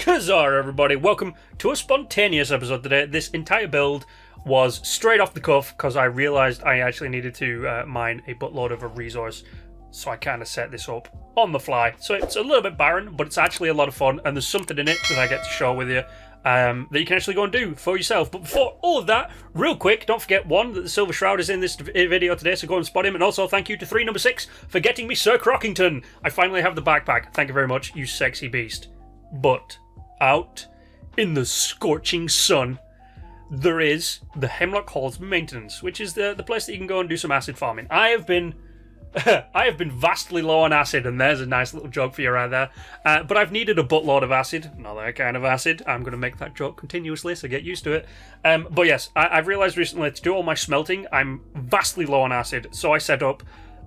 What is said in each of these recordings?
Kazar, everybody. Welcome to a spontaneous episode today. This entire build was straight off the cuff because I realised I actually needed to mine a buttload of a resource. So I kind of set this up on the fly. So it's a little bit barren, but it's actually a lot of fun. And there's something in it that I get to share with you that you can actually go and do for yourself. But before all of that, real quick, don't forget, one, that the Silver Shroud is in this video today, so go and spot him. And also thank you to 3 for getting me Sir Crockington. I finally have the backpack. Thank you very much, you sexy beast. But out in the scorching sun, there is the Hemlock Halls Maintenance, which is the place that you can go and do some acid farming. I have been vastly low on acid, and there's a nice little joke for you right there. But I've needed a buttload of acid, not that kind of acid. I'm going to make that joke continuously, so get used to it. But yes, I've realised recently to do all my smelting, I'm vastly low on acid, so I set up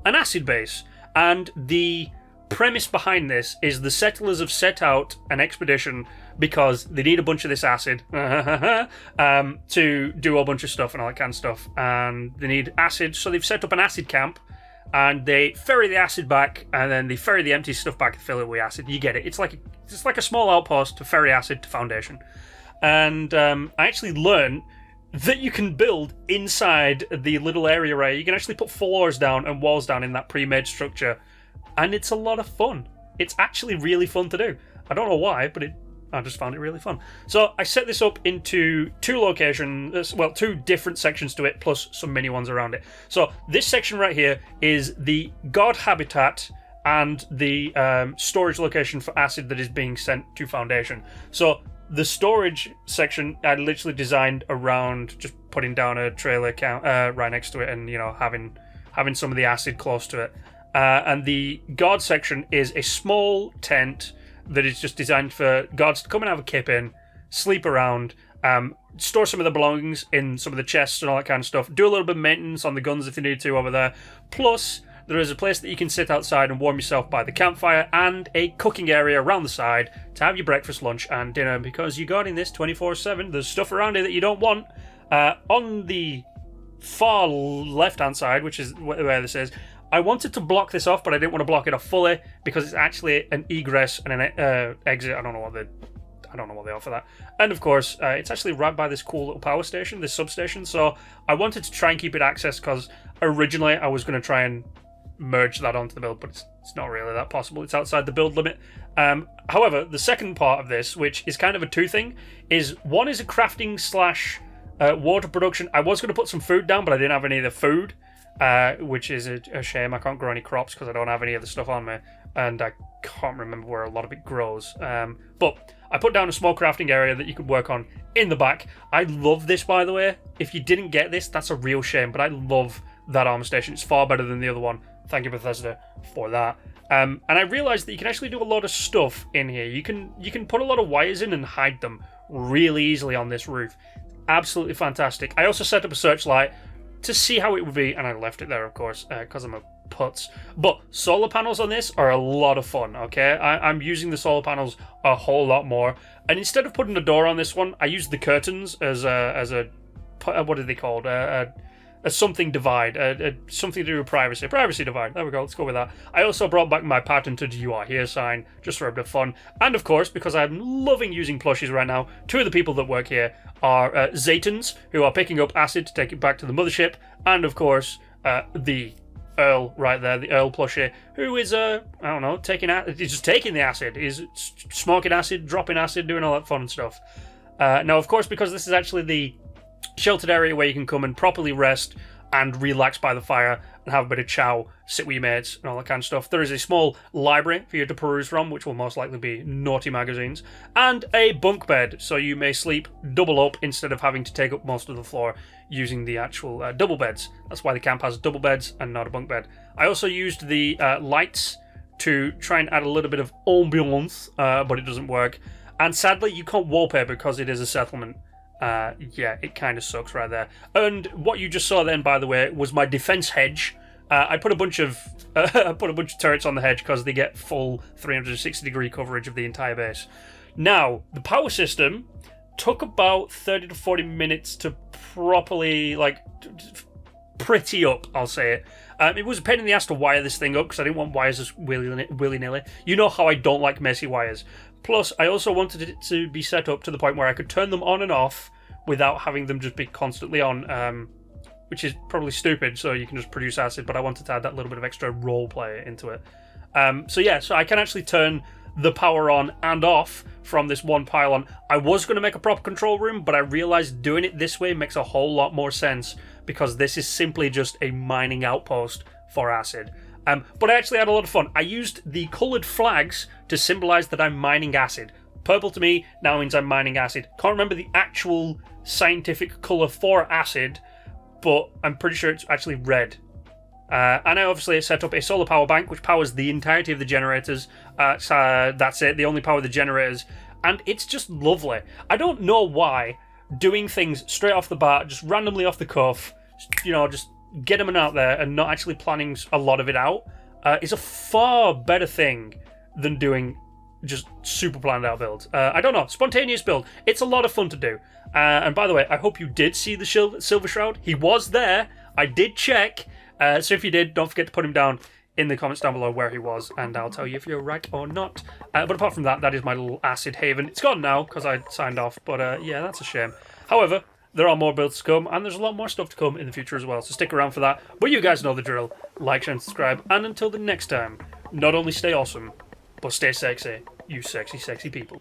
an acid base. And the premise behind this is the settlers have set out an expedition because they need a bunch of this acid to do a bunch of stuff and all that kind of stuff. And they need acid, so they've set up an acid camp. And they ferry the acid back, and then they ferry the empty stuff back and fill it with acid. You get it. It's like a small outpost to ferry acid to Foundation. And I actually learned that you can build inside the little area right. You can actually put floors down and walls down in that pre-made structure. And it's a lot of fun. It's actually really fun to do. I don't know why, but I just found it really fun. So I set this up into two locations, well, two different sections to it, plus some mini ones around it. So this section right here is the God habitat and the storage location for acid that is being sent to Foundation. So the storage section I literally designed around just putting down a trailer right next to it, and having some of the acid close to it. And the God section is a small tent that is just designed for guards to come and have a kip in, sleep around, store some of the belongings in some of the chests and all that kind of stuff, do a little bit of maintenance on the guns if they need to over there. Plus, there is a place that you can sit outside and warm yourself by the campfire, and a cooking area around the side to have your breakfast, lunch, and dinner, because you're guarding this 24/7. There's stuff around here that you don't want. On the far left-hand side, which is where this is, I wanted to block this off, but I didn't want to block it off fully because it's actually an egress and an exit. I don't know what they offer that. And of course, it's actually right by this cool little power station, this substation. So I wanted to try and keep it accessed because originally I was going to try and merge that onto the build, but it's not really that possible. It's outside the build limit. However, the second part of this, which is kind of a two thing, is one is a crafting / water production. I was going to put some food down, but I didn't have any of the food. Which is a shame. I can't grow any crops because I don't have any of the stuff on me, and I can't remember where a lot of it grows. But I put down a small crafting area that you could work on in the back. I love this, by the way. If you didn't get this, that's a real shame, but I love that armor station. It's far better than the other one. Thank you, Bethesda, for that. And I realized that you can actually do a lot of stuff in here. You can put a lot of wires in and hide them really easily on this roof. Absolutely fantastic. I also set up a searchlight to see how it would be, and I left it there, of course, because I'm a putz. But solar panels on this are a lot of fun, okay? I'm using the solar panels a whole lot more, and instead of putting a door on this one, I used the curtains as a what are they called? A something divide, something to do with privacy. Privacy divide, there we go, let's go with that. I also brought back my patented "You Are Here" sign, just for a bit of fun. And of course, because I'm loving using plushies right now, two of the people that work here are Zaytons, who are picking up acid to take it back to the mothership, and of course, the Earl right there, the Earl plushie, who is, I don't know, he's just taking the acid. He's smoking acid, dropping acid, doing all that fun stuff. Now, of course, because this is actually the sheltered area where you can come and properly rest and relax by the fire and have a bit of chow, sit with your mates and all that kind of stuff. There is a small library for you to peruse from, which will most likely be naughty magazines, and a bunk bed, so you may sleep double up instead of having to take up most of the floor using the actual double beds. That's why the camp has double beds and not a bunk bed. I also used the lights to try and add a little bit of ambiance, but it doesn't work. And sadly, you can't wallpaper because it is a settlement. Yeah, it kind of sucks right there. And what you just saw then, by the way, was my defense hedge. I put a bunch of turrets on the hedge because they get full 360-degree coverage of the entire base. Now, the power system took about 30 to 40 minutes to properly, pretty up, I'll say it. It was a pain in the ass to wire this thing up because I didn't want wires just willy-nilly. You know how I don't like messy wires. Plus, I also wanted it to be set up to the point where I could turn them on and off without having them just be constantly on, which is probably stupid, so you can just produce acid, but I wanted to add that little bit of extra role play into it. So I can actually turn the power on and off from this one pylon. I was going to make a proper control room, but I realized doing it this way makes a whole lot more sense because this is simply just a mining outpost for acid. But I actually had a lot of fun. I used the coloured flags to symbolise that I'm mining acid. Purple to me now means I'm mining acid. Can't remember the actual scientific colour for acid, but I'm pretty sure it's actually red. And I obviously set up a solar power bank which powers the entirety of the generators. That's it, they only power the generators. And it's just lovely. I don't know why doing things straight off the bat, just randomly off the cuff, just get them out there and not actually planning a lot of it out, is a far better thing than doing just super planned out builds. I don't know, spontaneous build. It's a lot of fun to do. And by the way, I hope you did see the Silver Shroud. He was there. I did check. So if you did, don't forget to put him down in the comments down below where he was, and I'll tell you if you're right or not. But apart from that, that is my little acid haven. It's gone now because I signed off, but yeah, that's a shame. However, there are more builds to come, and there's a lot more stuff to come in the future as well, so stick around for that. But you guys know the drill. Like, share, and subscribe, and until the next time, not only stay awesome, but stay sexy, you sexy, sexy people.